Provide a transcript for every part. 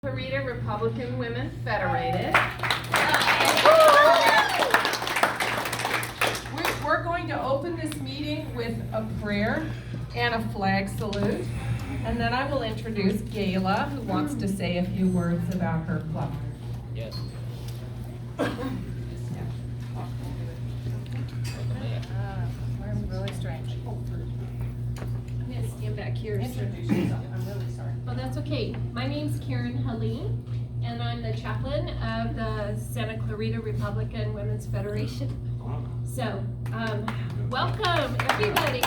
Clarita Republican Women Federated. We're going to open this meeting with a prayer and a flag salute, and then I will introduce Gayla, who wants to say a few words about her club. Yes. We're really strange. I'm going to stand back here. Introduce yourself. I'm really sorry. Oh, that's okay. My name's Karen Helene, and I'm the chaplain of the Santa Clarita Republican Women's Federation. So, welcome everybody.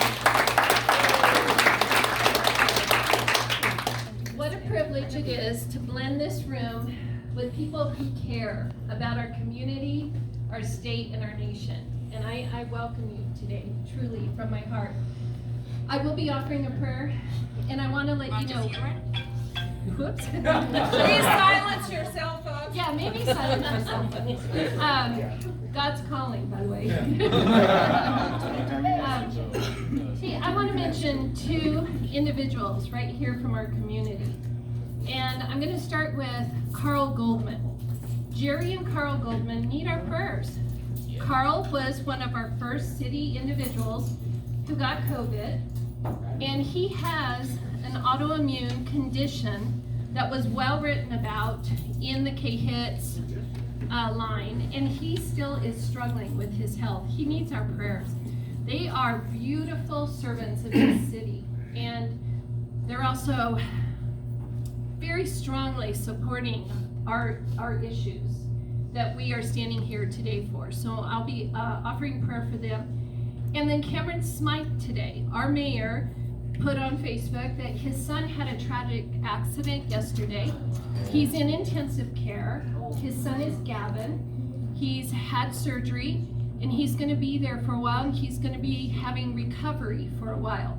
What a privilege it is to blend this room with people who care about our community, our state, and our nation. And I welcome you today, truly, from my heart. I will be offering a prayer, and I want to let you know. Whoops. Please silence your cell phone. Yeah, maybe silence your cell phone. God's calling, by the way. See, I want to mention two individuals right here from our community. And I'm going to start with Carl Goldman. Jerry and Carl Goldman need our prayers. Carl was one of our first city individuals who got COVID, and he has an autoimmune condition that was well written about in the K-HITS line, and he still is struggling with his health. He needs our prayers. They are beautiful servants of this city, and they're also very strongly supporting our issues that we are standing here today for. So I'll be offering prayer for them. And then Cameron Smythe today, our mayor, put on Facebook that his son had a tragic accident yesterday. He's in intensive care. His son is Gavin. He's had surgery, and he's going to be there for a while, and he's going to be having recovery for a while.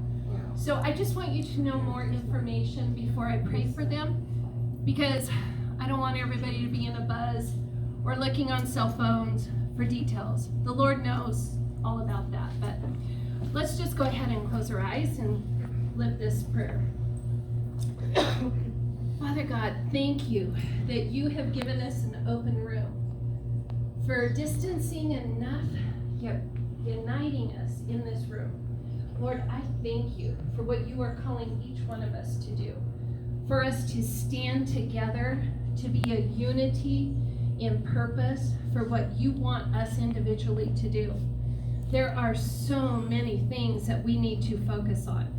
So I just want you to know more information before I pray for them, because I don't want everybody to be in a buzz or looking on cell phones for details. The Lord knows all about that, but let's just go ahead and close our eyes and lift this prayer. Father God, thank you that you have given us an open room for distancing enough, yet uniting us in this room. Lord, I thank you for what you are calling each one of us to do, for us to stand together, to be a unity in purpose for what you want us individually to do. There are so many things that we need to focus on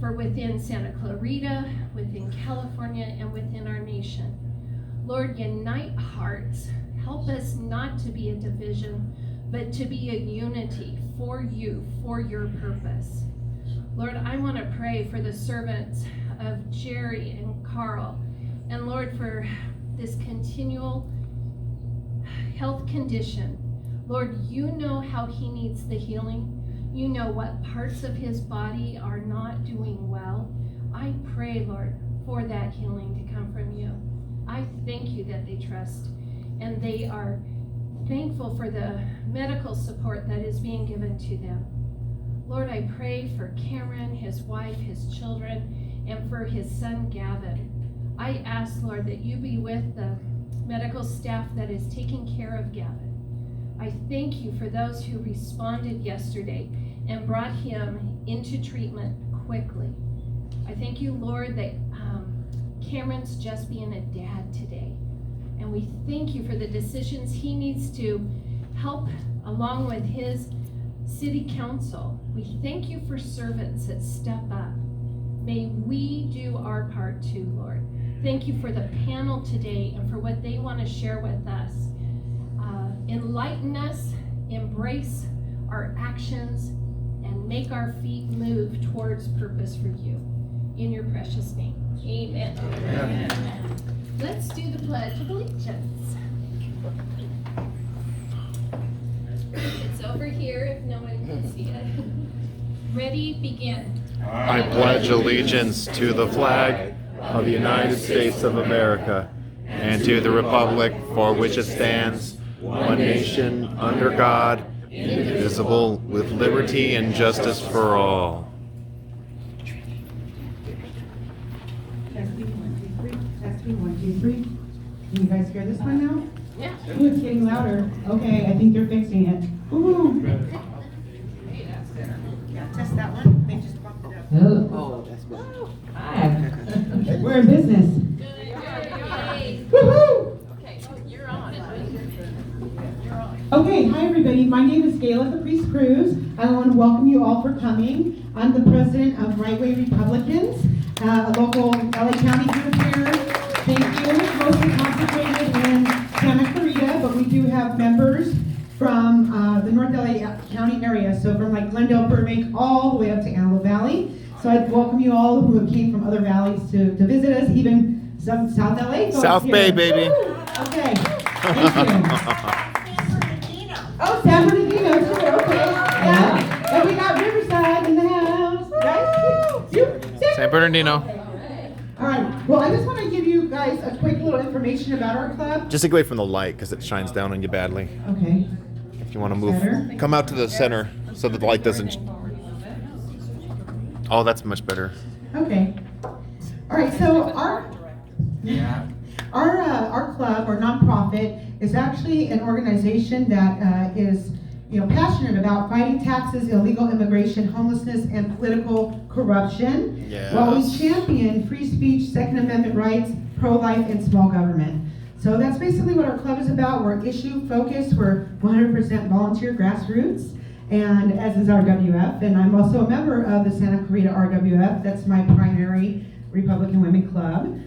for within Santa Clarita, within California, and within our nation. Lord, unite hearts. Help us not to be a division, but to be a unity for you, for your purpose. Lord, I want to pray for the servants of Jerry and Carl, and Lord, for this continual health condition. Lord, you know how he needs the healing. You know what parts of his body are not doing well. I pray, Lord, for that healing to come from you. I thank you that they trust, and they are thankful for the medical support that is being given to them. Lord, I pray for Cameron, his wife, his children, and for his son, Gavin. I ask, Lord, that you be with the medical staff that is taking care of Gavin. I thank you for those who responded yesterday and brought him into treatment quickly. I thank you, Lord, that Cameron's just being a dad today. And we thank you for the decisions he needs to help along with his city council. We thank you for servants that step up. May we do our part too, Lord. Thank you for the panel today and for what they want to share with us. Enlighten us, embrace our actions, and make our feet move towards purpose for you. In your precious name, amen. Amen. Let's do the Pledge of Allegiance. It's over here if no one can see it. Ready, begin. I pledge allegiance to the flag of the United States of America and to the republic for which it stands, one nation, under God, indivisible, with liberty and justice for all. Testing 1, 2, 3. Testing. testing, 1, 2, 3. Can you guys hear this one now? Yeah. Ooh, it's getting louder. Okay, I think they're fixing it. Ooh. Yeah, test that one. They just bumped it up. Oh, that's good. Hi. We're in business. Woohoo! Okay, you're on. Okay, hi everybody. My name is Gayla Caprice Cruz. I want to welcome you all for coming. I'm the president of RWF Republicans, a local LA County group here. Thank you. Mostly concentrated in Santa Clarita, but we do have members from the North LA County area, so from like Glendale, Burbank, all the way up to Antelope Valley. So I'd welcome you all who have came from other valleys to visit us, even some South LA folks South here. Bay, baby. Woo! Okay, thank you. Oh, San Bernardino too, okay. Yeah. And we got Riverside in the house. Guys, San Bernardino. all right, well, I just want to give you guys a quick little information about our club. Just take away from the light because it shines down on you badly. Okay. If you want to move, Better? come out to the center so that the light doesn't. Oh, that's much better. Okay. All right, so our club or nonprofit is actually an organization that is, passionate about fighting taxes, illegal immigration, homelessness, and political corruption. Yes. While we champion free speech, Second Amendment rights, pro-life, and small government. So that's basically what our club is about. We're issue focused. We're 100% volunteer grassroots, and as is RWF. And I'm also a member of the Santa Clarita RWF. That's my primary Republican Women Club.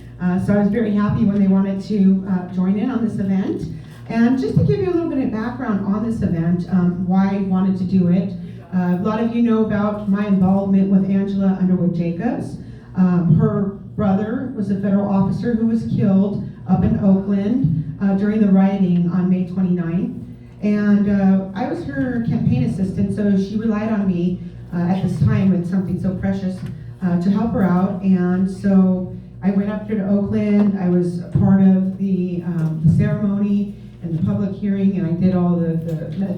So I was very happy when they wanted to join in on this event. And just to give you a little bit of background on this event, why I wanted to do it. A lot of you know about my involvement with Angela Underwood Jacobs. Her brother was a federal officer who was killed up in Oakland during the rioting on May 29th. And I was her campaign assistant, so she relied on me at this time with something so precious to help her out. And so I went up there to Oakland. I was a part of the ceremony and the public hearing, and I did all the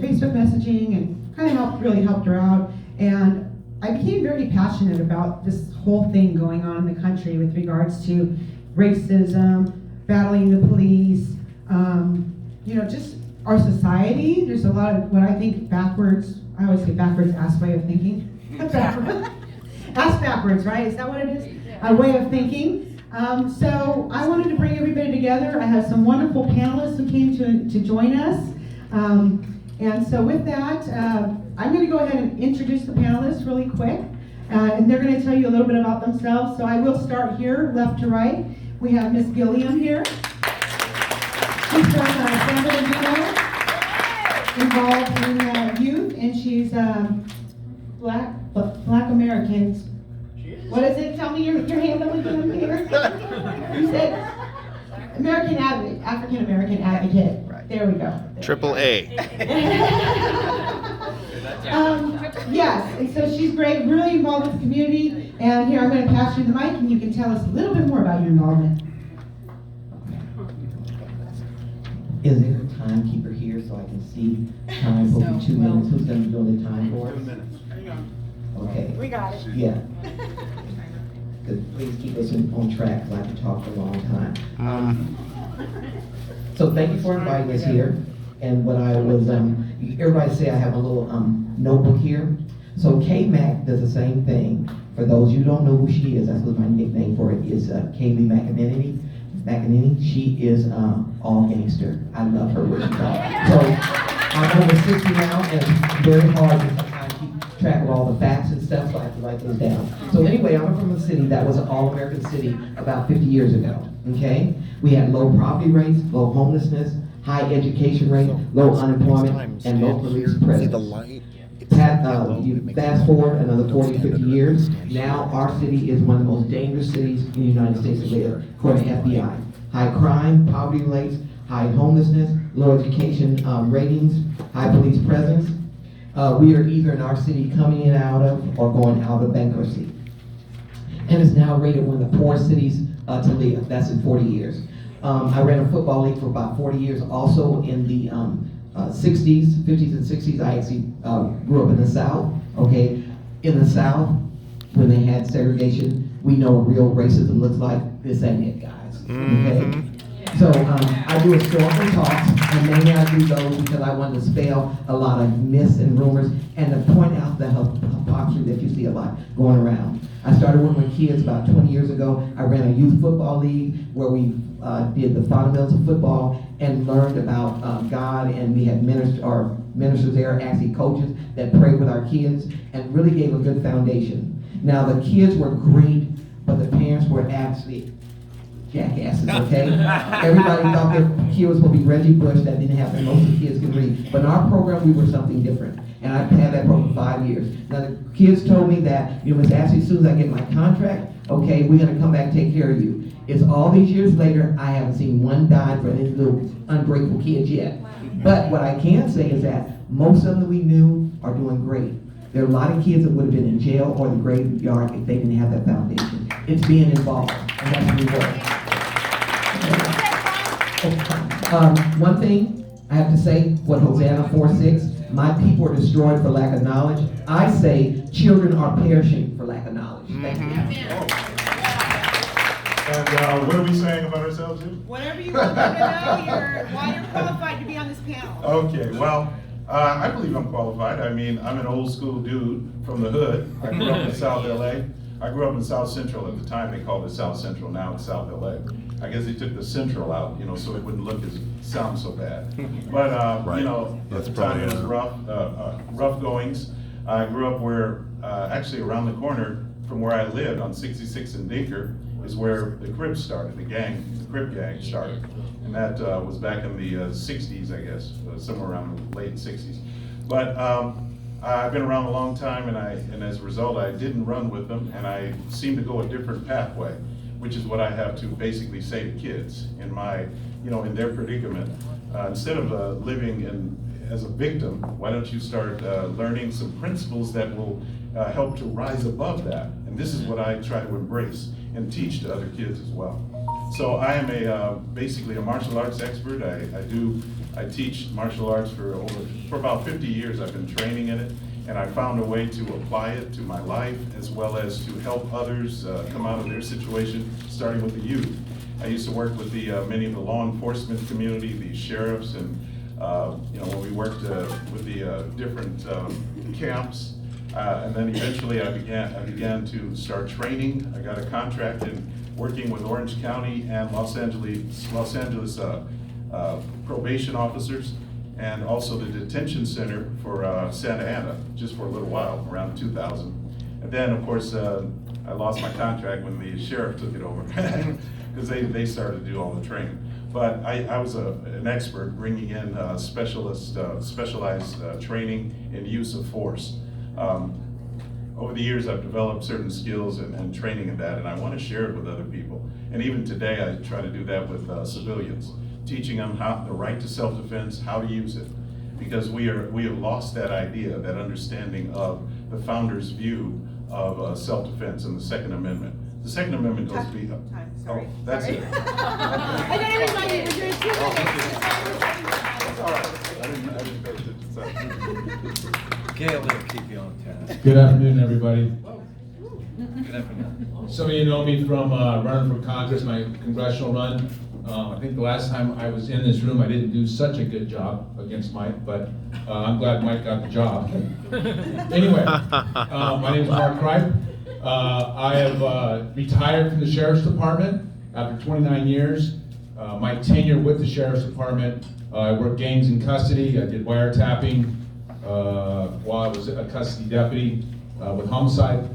Facebook messaging and kind of really helped her out. And I became very passionate about this whole thing going on in the country with regards to racism, battling the police, just our society. There's a lot of what I think backwards, I always say backwards ass way of thinking. Ass backwards, right? Is that what it is? A way of thinking. So I wanted to bring everybody together. I have some wonderful panelists who came to join us. And so with that, I'm going to go ahead and introduce the panelists really quick. And they're going to tell you a little bit about themselves. So I will start here, left to right. We have Miss Gilliam here. She's from San Bernardino, involved in youth, and she's Black Americans. What is it? Tell me your handle again here. You said American Advocate, African American Advocate. Right. There we go. Triple A. Yes, and so she's great, really involved with the community. And here I'm going to pass you the mic, and you can tell us a little bit more about your involvement. Is there a timekeeper here so I can see time for 2 minutes? Who's going to be doing the time for us? 2 minutes. Okay. We got it. Yeah. Please keep us on track because I can talk for a long time. So thank you for inviting us here. And what I was, everybody say I have a little notebook here. So K-Mac does the same thing. For those you don't know who she is, that's what my nickname for it is, Kaylee McEnany. She is all gangster. I love her where she's at. So I'm over 60 now and it's very hard to sometimes keep track of all the facts and stuff, so I have to write those down. So anyway, I'm from a city that was an all-American city about 50 years ago, okay? We had low poverty rates, low homelessness, high education rate, low unemployment, and low police presence. You fast forward another 40, 50 years, now our city is one of the most dangerous cities in the United States to live, according to FBI. High crime, poverty rates, high homelessness, low education ratings, high police presence. We are either in our city coming in out of or going out of bankruptcy. And it's now rated one of the poorest cities to live. That's in 40 years. I ran a football league for about 40 years, also in the 60s, 50s and 60s. I actually grew up in the South, okay? In the South, when they had segregation, we know what real racism looks like. This ain't it, guys. class, okay? So I do historical talks, and mainly I do those because I want to dispel a lot of myths and rumors and to point out the hypocrisy that you see a lot going around. I started working with kids about 20 years ago. I ran a youth football league where we did the fundamentals of football and learned about God, and we had ministers there, actually coaches that prayed with our kids and really gave a good foundation. Now the kids were great, but the parents were actually jackasses, okay? Everybody thought their kid was going to be Reggie Bush. That didn't happen. Most of the kids can read. But in our program, we were something different. And I've had that program for 5 years. Now, the kids told me that, Ms. Ashley, as soon as I get my contract, okay, we're going to come back and take care of you. It's all these years later, I haven't seen one dime for any little ungrateful kids yet. But what I can say is that most of them that we knew are doing great. There are a lot of kids that would have been in jail or the graveyard if they didn't have that foundation. It's being involved, and that's what we work. One thing I have to say, what Hosanna 4:6, my people are destroyed for lack of knowledge. I say children are perishing for lack of knowledge. Thank you. And what are we saying about ourselves here? Whatever you want them to know, why you're qualified to be on this panel. Okay, well, I believe I'm qualified. I mean, I'm an old school dude from the hood. I grew up in South LA. I grew up in South Central. At the time, they called it South Central. Now it's South LA. I guess they took the Central out, so it wouldn't sound so bad. But Right. At the time it was rough goings. I grew up where actually around the corner from where I lived on 66 and Dinker is where the Crips started. The Crip gang started, and that was back in the 60s, I guess, somewhere around the late 60s. But I've been around a long time, and as a result, I didn't run with them, and I seem to go a different pathway, which is what I have to basically say to kids in my, in their predicament. Instead of living as a victim, why don't you start learning some principles that will help to rise above that? And this is what I try to embrace and teach to other kids as well. So I am basically a martial arts expert. I teach martial arts for about 50 years. I've been training in it, and I found a way to apply it to my life as well as to help others come out of their situation, starting with the youth. I used to work with many of the law enforcement community, the sheriffs, and when we worked with the different camps. And then eventually I began to start training. I got a contract in working with Orange County and Los Angeles probation officers, and also the detention center for Santa Ana, just for a little while, around 2000. And then, of course, I lost my contract when the sheriff took it over, because they started to do all the training. But I was an expert bringing in specialized training in use of force. Over the years, I've developed certain skills and training in that, and I want to share it with other people. And even today, I try to do that with civilians, teaching them the right to self-defense, how to use it. Because we have lost that idea, that understanding of the founders' view of self-defense and the Second Amendment. The Second Amendment goes beyond. Sorry. Oh, that's it. I gotta remind you, we're doing 2 minutes. All right. I didn't pay attention. Sorry. Gail will keep you on task. Good afternoon, everybody. Good afternoon. Some of you know me from running for Congress, my congressional run. I think the last time I was in this room, I didn't do such a good job against Mike, but I'm glad Mike got the job. Anyway, my name is Mark Kripe. I have retired from the Sheriff's Department after 29 years. My tenure with the Sheriff's Department, I worked gangs in custody. I did wiretapping while I was a custody deputy with homicide.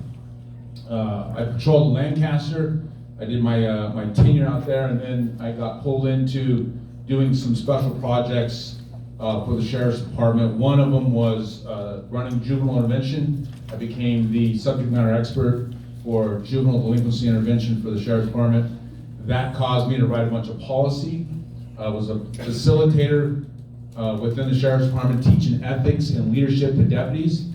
I patrolled Lancaster. I did my tenure out there, and then I got pulled into doing some special projects for the Sheriff's Department. One of them was running juvenile intervention. I became the subject matter expert for juvenile delinquency intervention for the Sheriff's Department. That caused me to write a bunch of policy. I was a facilitator within the Sheriff's Department, teaching ethics and leadership to deputies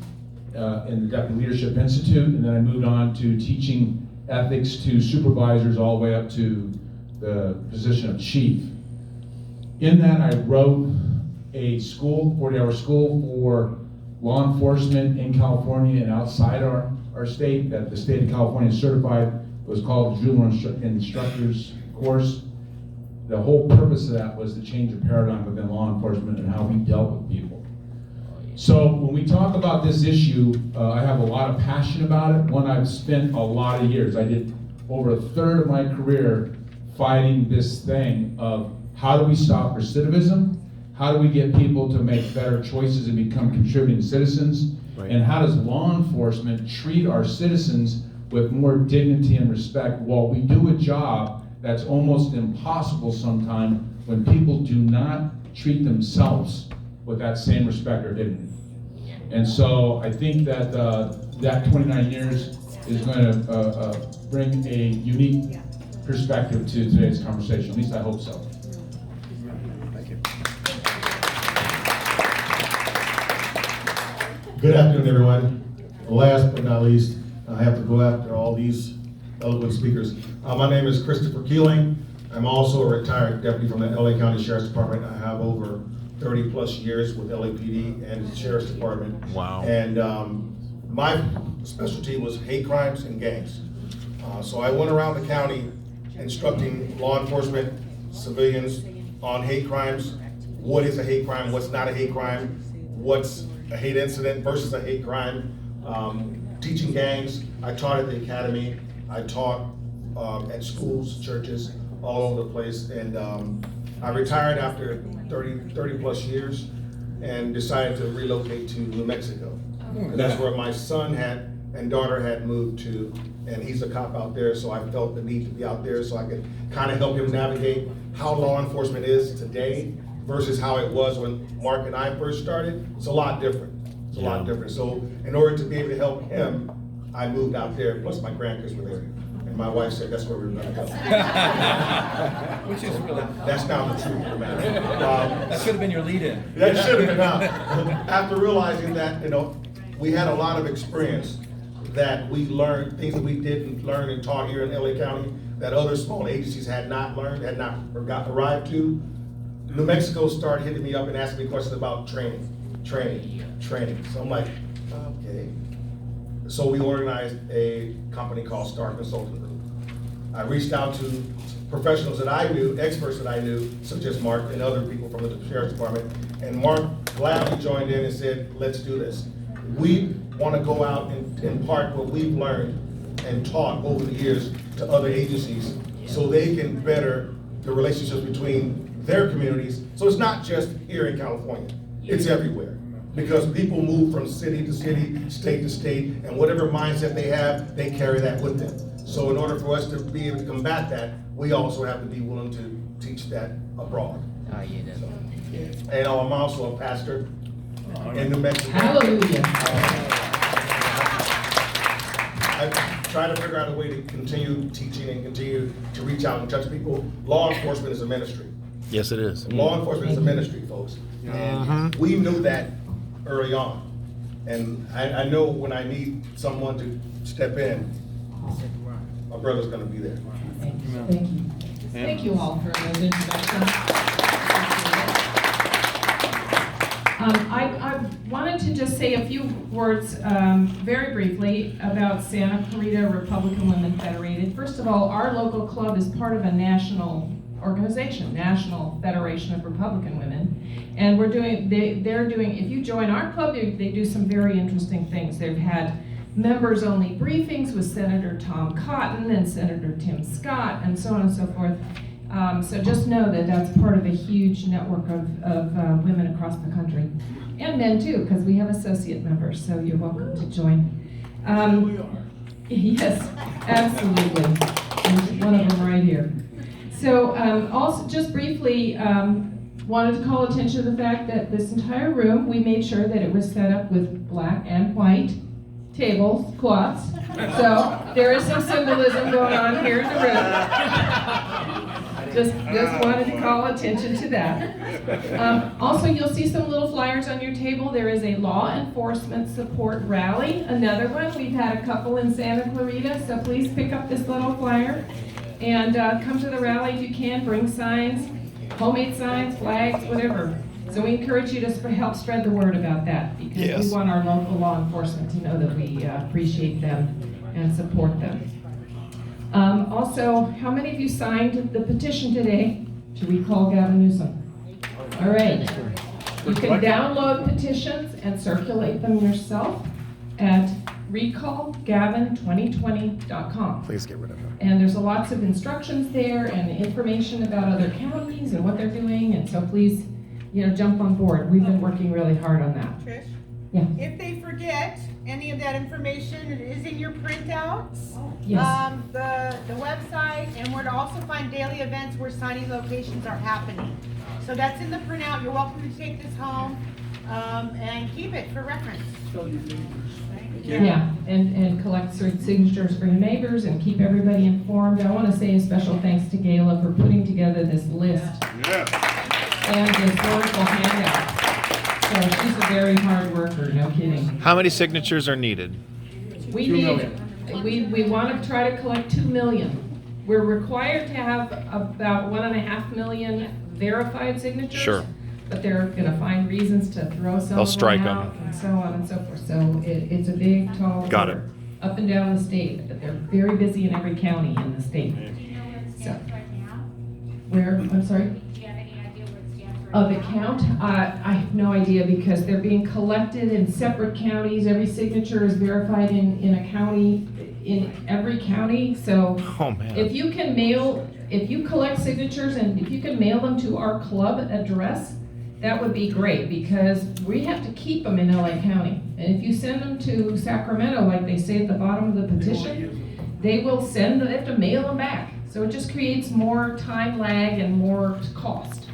in the Deputy Leadership Institute, and then I moved on to teaching ethics to supervisors all the way up to the position of chief. In that, I wrote a 40-hour school for law enforcement in California and outside our state, that the state of California certified. It was called Juvenile Instructors course, the whole purpose of that was to change the paradigm within law enforcement and how we dealt with people. So when we talk about this issue, I have a lot of passion about it. One, I've spent a lot of years. I did over a third of my career fighting this thing of how do we stop recidivism? How do we get people to make better choices and become contributing citizens? Right. And how does law enforcement treat our citizens with more dignity and respect while we do a job that's almost impossible sometimes when people do not treat themselves with that same respect or dignity. And so I think that that 29 years is going to bring a unique perspective to today's conversation. At least I hope so. Thank you. Good afternoon, everyone. Last but not least, I have to go after all these eloquent speakers. My name is Christopher Keeling. I'm also a retired deputy from the LA County Sheriff's Department. I have over 30 plus years with LAPD and the Sheriff's Department. Wow. And my specialty was hate crimes and gangs. So I went around the county instructing law enforcement, civilians on hate crimes. What is a hate crime? What's not a hate crime? What's a hate incident versus a hate crime? Teaching gangs. I taught at the academy. I taught at schools, churches, all over the place. And I retired after 30 plus years and decided to relocate to New Mexico. And that's where my son and daughter had moved to, and he's a cop out there, so I felt the need to be out there so I could kind of help him navigate how law enforcement is today versus how it was when Mark and I first started. It's a lot different. It's a lot different. So in order to be able to help him, I moved out there, plus my grandkids were there. And my wife said that's where we were gonna go. Which is really. That's now the truth of the matter. That should have been your lead-in. That should have been now. After realizing that, we had a lot of experience that we learned, things that we didn't learn and taught here in LA County that other small agencies had not learned, had not arrived to. New Mexico started hitting me up and asking me questions about training. So I'm like, okay. So we organized a company called Star Consulting Group. I reached out to professionals that I knew, experts that I knew, such as Mark and other people from the Sheriff's Department. And Mark gladly joined in and said, let's do this. We want to go out and impart what we've learned and taught over the years to other agencies so they can better the relationships between their communities. So it's not just here in California, it's everywhere. Because people move from city to city, state to state, and whatever mindset they have, they carry that with them. So in order for us to be able to combat that, we also have to be willing to teach that abroad. And I'm also a pastor in New Mexico. Hallelujah. I try to figure out a way to continue teaching and continue to reach out and touch people. Law enforcement is a ministry. Yes, it is. Law enforcement is a ministry, folks. And we knew that early on. And I know when I need someone to step in, my brother's gonna be there. Thank you. Thank you all for those introductions. I wanted to just say a few words very briefly about Santa Clarita Republican Women Federated. First of all, our local club is part of a national organization, National Federation of Republican Women. And they're doing, if you join our club, they do some very interesting things. They've had members-only briefings with Senator Tom Cotton and Senator Tim Scott and so on and so forth. So just know that that's part of a huge network of women across the country. And men too, because we have associate members, so you're welcome to join. We are. Yes, absolutely. There's one of them right here. So also just briefly, wanted to call attention to the fact that this entire room, we made sure that it was set up with black and white tables, cloths. So there is some symbolism going on here in the room. Just wanted to call attention to that. Also, you'll see some little flyers on your table. There is a law enforcement support rally, another one. We've had a couple in Santa Clarita, so please pick up this little flyer and come to the rally if you can. Bring signs, homemade signs, flags, whatever. So we encourage you to help spread the word about that because we want our local law enforcement to know that we appreciate them and support them. Also, how many of you signed the petition today to recall Gavin Newsom? All right. You can download petitions and circulate them yourself at recallgavin2020.com. Please get rid of them. And there's lots of instructions there and information about other counties and what they're doing, and so please, jump on board. We've been working really hard on that. Trish? Yeah. If they forget any of that information, it is in your printouts. Yes. The website, and where to also find daily events where signing locations are happening. So that's in the printout. You're welcome to take this home, and keep it for reference. Yeah, and collect signatures for your neighbors and keep everybody informed. I want to say a special thanks to Gayla for putting together this list and this wonderful handout. So she's a very hard worker, no kidding. How many signatures are needed? We want to try to collect 2 million. We're required to have about 1.5 million verified signatures. Sure. But they're gonna find reasons to throw some They'll of them strike out and so on and so forth. So it's a big, tall Got it. order up and down the state. But they're very busy in every county in the state. So, where, I'm sorry? Do you have any idea where it stands right Of the now? count, I have no idea because they're being collected in separate counties. Every signature is verified in a county, in every county. So Oh, man. if you collect signatures and if you can mail them to our club address, that would be great because we have to keep them in LA County. And if you send them to Sacramento, like they say at the bottom of the petition, they have to mail them back. So it just creates more time lag and more cost.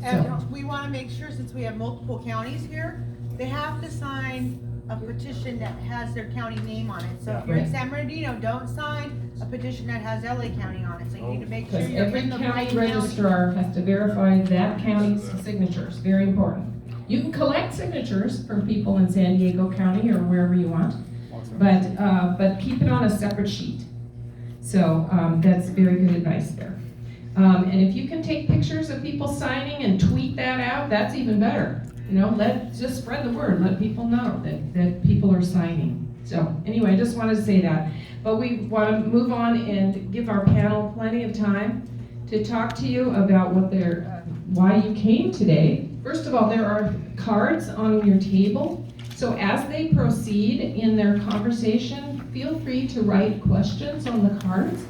And we want to make sure, since we have multiple counties here, they have to sign a petition that has their county name on it. So if you're in San Bernardino, don't sign a petition that has LA County on it. So you need to make sure Because you're every in the right county county. registrar has to verify that county's signatures, very important. You can collect signatures from people in San Diego County or wherever you want, but keep it on a separate sheet. So that's very good advice there. And if you can take pictures of people signing and tweet that out, that's even better. Just spread the word, let people know that people are signing. So anyway, I just wanted to say that. But we want to move on and give our panel plenty of time to talk to you about why you came today. First of all, there are cards on your table. So as they proceed in their conversation, feel free to write questions on the cards.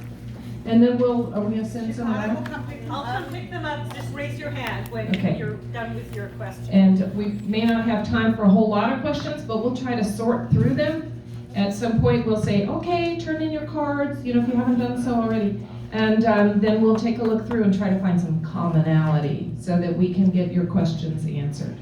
And then are we gonna send some I will out? come pick them I'll up. come pick them up, just raise your hand when Okay. you're done with your question. And we may not have time for a whole lot of questions, but we'll try to sort through them. At some point, we'll say, okay, turn in your cards, if you haven't done so already. And then we'll take a look through and try to find some commonality so that we can get your questions answered.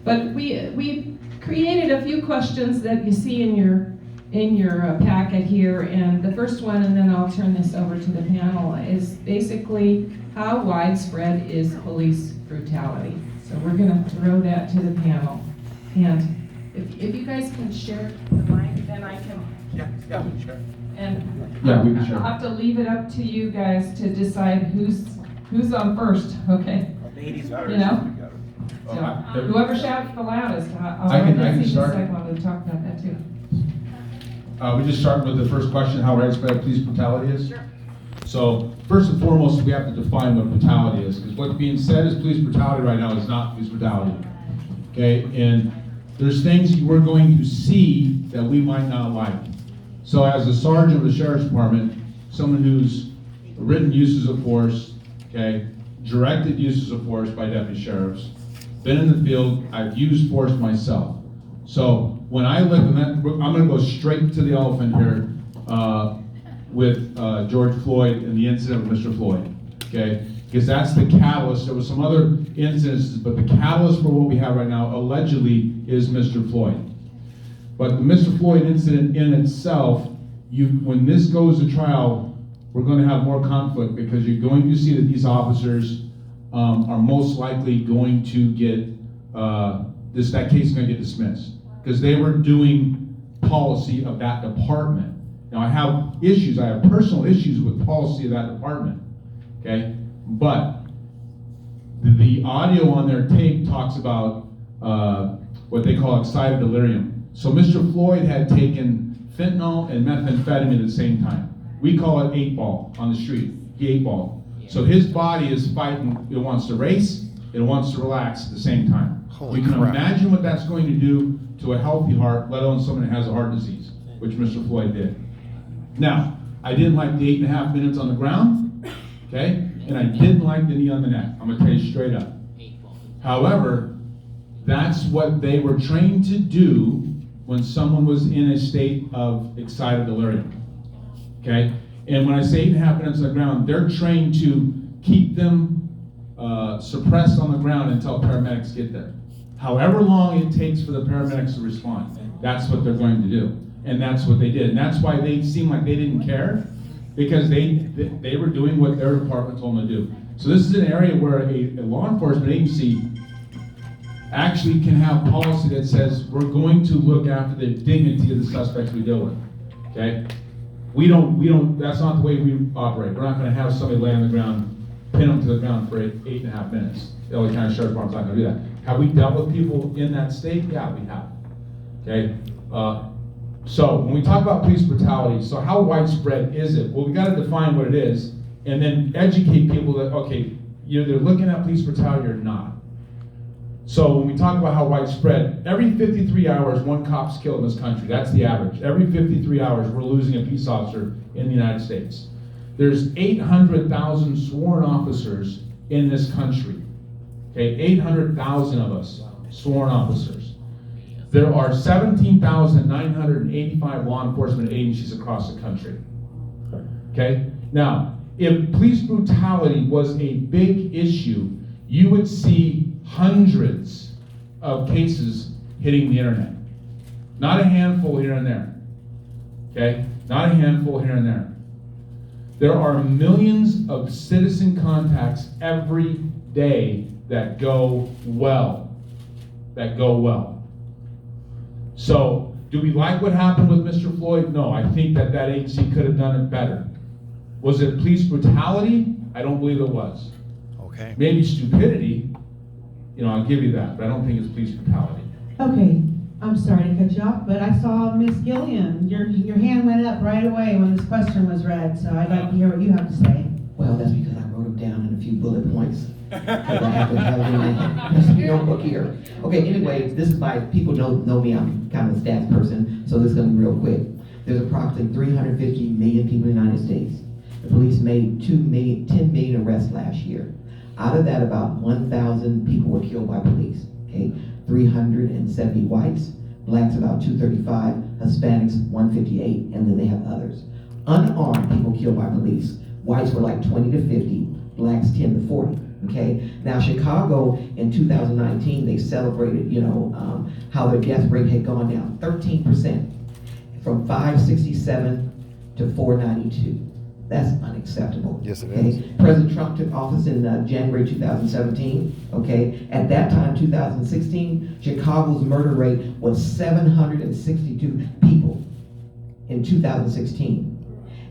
But we created a few questions that you see in your packet here, and the first one, and then I'll turn this over to the panel, is basically how widespread is police brutality? So we're going to throw that to the panel. And if you guys can share the mic, then I can. Yeah, sure. And Yeah, we can share. I'll have to leave it up to you guys to decide who's on first, okay? Ladies So, whoever shouts the loudest, I can start. I wanted to talk about that too. We just start with the first question, how widespread police brutality is? Sure. So, first and foremost, we have to define what brutality is, because what's being said as police brutality right now is not police brutality. Okay, and there's things we're going to see that we might not like. So as a sergeant of the sheriff's department, someone who's written uses of force, okay, directed uses of force by deputy sheriffs, been in the field, I've used force myself. So when I live in that, I'm gonna go straight to the elephant here with George Floyd and the incident with Mr. Floyd, okay? Because that's the catalyst. There was some other incidences, but the catalyst for what we have right now allegedly is Mr. Floyd. But the Mr. Floyd incident in itself, when this goes to trial, we're going to have more conflict because you're going to see that these officers are most likely going to get, that case is going to get dismissed because they were doing policy of that department. Now I have personal issues with policy of that department, okay? But the audio on their tape talks about what they call excited delirium. So Mr. Floyd had taken fentanyl and methamphetamine at the same time. We call it 8-ball on the street. He 8-ball. So his body is fighting. It wants to race. It wants to relax at the same time. Holy We can crap. imagine what that's going to do to a healthy heart, let alone someone that has a heart disease, which Mr. Floyd did. Now, I didn't like the 8.5 minutes on the ground, okay? And I didn't like the knee on the neck. I'm gonna tell you straight up. However, that's what they were trained to do when someone was in a state of excited delirium, okay? And when I say 8.5 minutes on the ground, they're trained to keep them suppressed on the ground until paramedics get there. However long it takes for the paramedics to respond, that's what they're going to do. And that's what they did. And that's why they seemed like they didn't care, because they were doing what their department told them to do. So this is an area where a law enforcement agency actually can have policy that says we're going to look after the dignity of the suspects we deal with, okay? We don't, that's not the way we operate. We're not gonna have somebody lay on the ground, pin them to the ground for 8.5 minutes. The LA County Sheriff's Department's not gonna do that. Have we dealt with people in that state? Yeah, we have, okay? So when we talk about police brutality, so how widespread is it? Well, we gotta define what it is and then educate people that, okay, you're either looking at police brutality or not. So when we talk about how widespread, every 53 hours, one cop's killed in this country. That's the average. Every 53 hours, we're losing a peace officer in the United States. There's 800,000 sworn officers in this country. Okay, 800,000 of us sworn officers. There are 17,985 law enforcement agencies across the country. Okay, now, if police brutality was a big issue, you would see hundreds of cases hitting the internet. Not a handful here and there. Okay? Not a handful here and there. There are millions of citizen contacts every day that go well. That go well. So, do we like what happened with Mr. Floyd? No, I think that agency could have done it better. Was it police brutality? I don't believe it was. Okay. Maybe stupidity, I'll give you that, but I don't think it's police brutality. Okay, I'm sorry to cut you off, but I saw Miss Gillian. Your hand went up right away when this question was read, so I'd like to hear what you have to say. Well, that's because I wrote them down in a few bullet points. Because I have to have it in my notebook here. Okay, anyway, this is people know me, I'm kind of a stats person, so this is going to be real quick. There's approximately 350 million people in the United States. The police made 10 million arrests last year. Out of that, about 1,000 people were killed by police, okay? 370 whites, blacks about 235, Hispanics 158, and then they have others. Unarmed people killed by police. Whites were like 20 to 50, blacks 10 to 40, okay? Now Chicago in 2019, they celebrated, how their death rate had gone down 13%, from 567 to 492. That's unacceptable. Yes, it okay? is. President Trump took office in January 2017, okay? At that time, 2016, Chicago's murder rate was 762 people in 2016.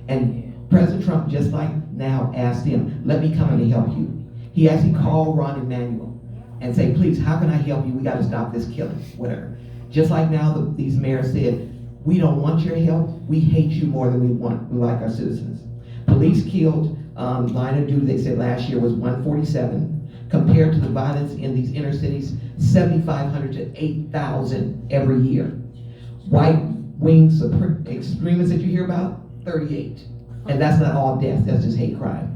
And President Trump, just like now, asked him, let me come in and help you. He actually called Ron Emanuel and say, please, how can I help you? We got to stop this killing, whatever. Just like now, these mayors said, we don't want your help. We hate you more than we like our citizens. Police killed, line of duty, they said last year was 147. Compared to the violence in these inner cities, 7,500 to 8,000 every year. White wing extremists that you hear about, 38. And that's not all deaths, that's just hate crime.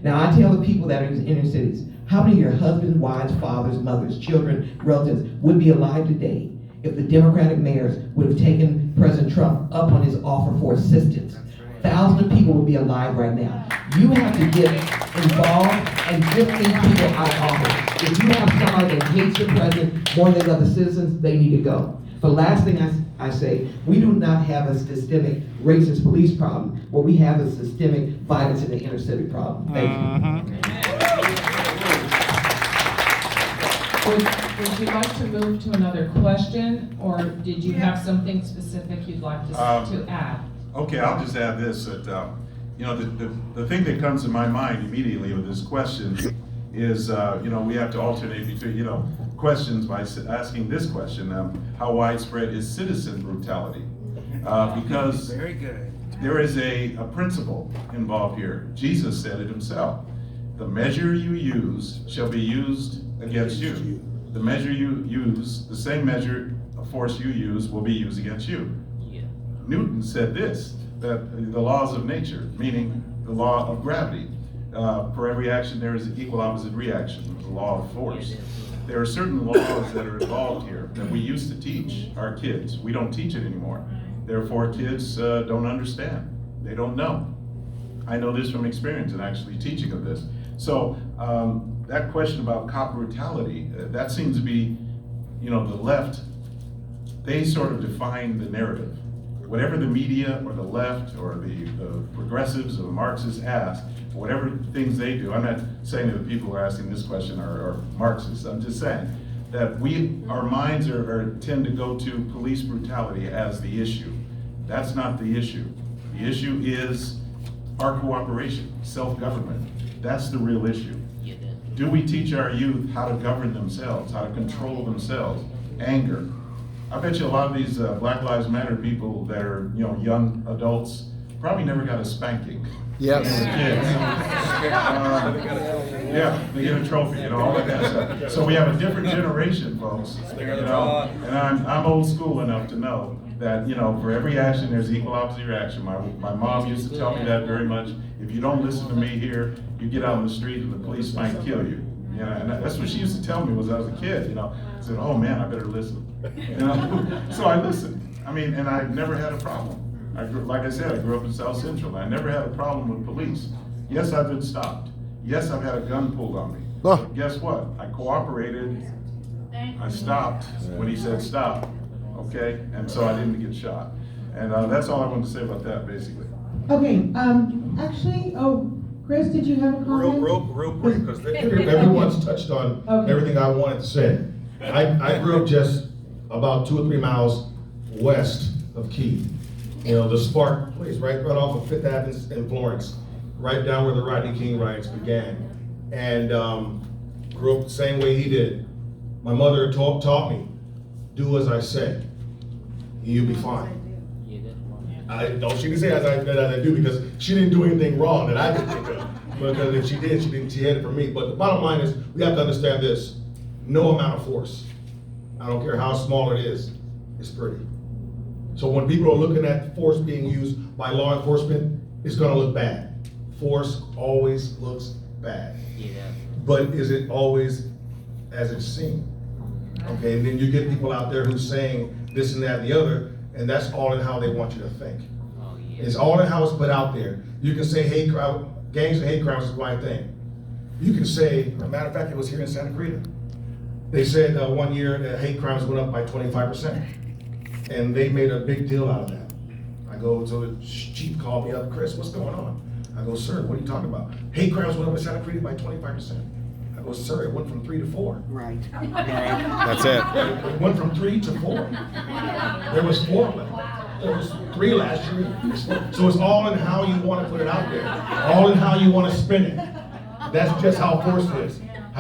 Now I tell the people that are in these inner cities, how many of your husbands, wives, fathers, mothers, children, relatives would be alive today if the Democratic mayors would have taken President Trump up on his offer for assistance? Thousands of people would be alive right now. You have to get involved and get these people out of office. If you have somebody that hates your president more than other citizens, they need to go. The last thing I say, we do not have a systemic racist police problem. What we have is systemic violence in the inner city problem. Thank you. Would you like to move to another question, or did you have something specific you'd like to add? Okay, I'll just add this, that, the thing that comes to my mind immediately with this question is, we have to alternate between, questions by asking this question, how widespread is citizen brutality? Because Very good. there is a principle involved here. Jesus said it himself. The measure you use shall be used against you. The measure you use, the same measure of force you use will be used against you. Newton said this, that the laws of nature, meaning the law of gravity, for every action there is an equal opposite reaction, the law of force. There are certain laws that are involved here that we used to teach our kids. We don't teach it anymore. Therefore, kids don't understand. They don't know. I know this from experience and actually teaching of this. So that question about cop brutality, that seems to be, the left, they sort of define the narrative. Whatever the media or the left or the progressives or the Marxists ask, whatever things they do, I'm not saying that the people who are asking this question are Marxists. I'm just saying that our minds tend to go to police brutality as the issue. That's not the issue. The issue is our cooperation, self-government. That's the real issue. Do we teach our youth how to govern themselves, how to control themselves? Anger. I bet you a lot of these Black Lives Matter people that are, young adults probably never got a spanking. Yes. Yeah, they get a trophy, all that kind of stuff. So we have a different generation, folks. And I'm old school enough to know that, for every action, there's equal opposite reaction. My mom used to tell me that very much. If you don't listen to me here, you get out in the street and the police might kill you. And that's what she used to tell me was I was a kid, I said, oh man, I better listen. So I listened. And I never had a problem. Like I said, I grew up in South Central. I never had a problem with police. Yes, I've been stopped. Yes, I've had a gun pulled on me. But guess what? I cooperated. I stopped when he said stop. Okay? And so I didn't get shot. And that's all I wanted to say about that, basically. Okay, actually, Chris, did you have a comment? Real quick, because everyone's touched on everything I wanted to say. I grew up just about 2 or 3 miles west of Key. The Spark place, right off of 5th Avenue in Florence, right down where the Rodney King riots began. And grew up the same way he did. My mother taught me, do as I say, you'll be fine. She didn't say as I do, because she didn't do anything wrong that I could think of. Because if she did, she had it for me. But the bottom line is, we have to understand this. No amount of force, I don't care how small it is pretty. So when people are looking at force being used by law enforcement, it's gonna look bad. Force always looks bad. But is it always as it's seen? Okay, and then you get people out there who's saying this and that and the other, and that's all in how they want you to think. It's all in how it's put out there. You can say gangs and hate crimes is one thing. You can say, as a matter of fact, it was here in Santa Clarita. They said one year that hate crimes went up by 25%. And they made a big deal out of that. I go, so the chief called me up, Chris, what's going on? I go, sir, what are you talking about? Hate crimes went up in Santa Clarita by 25%. I go, sir, it went from 3 to 4. Right. That's it. It went from 3 to 4. There was 4 left. There was 3 last year. So it's all in how you want to put it out there. All in how you want to spin it. That's just how force is.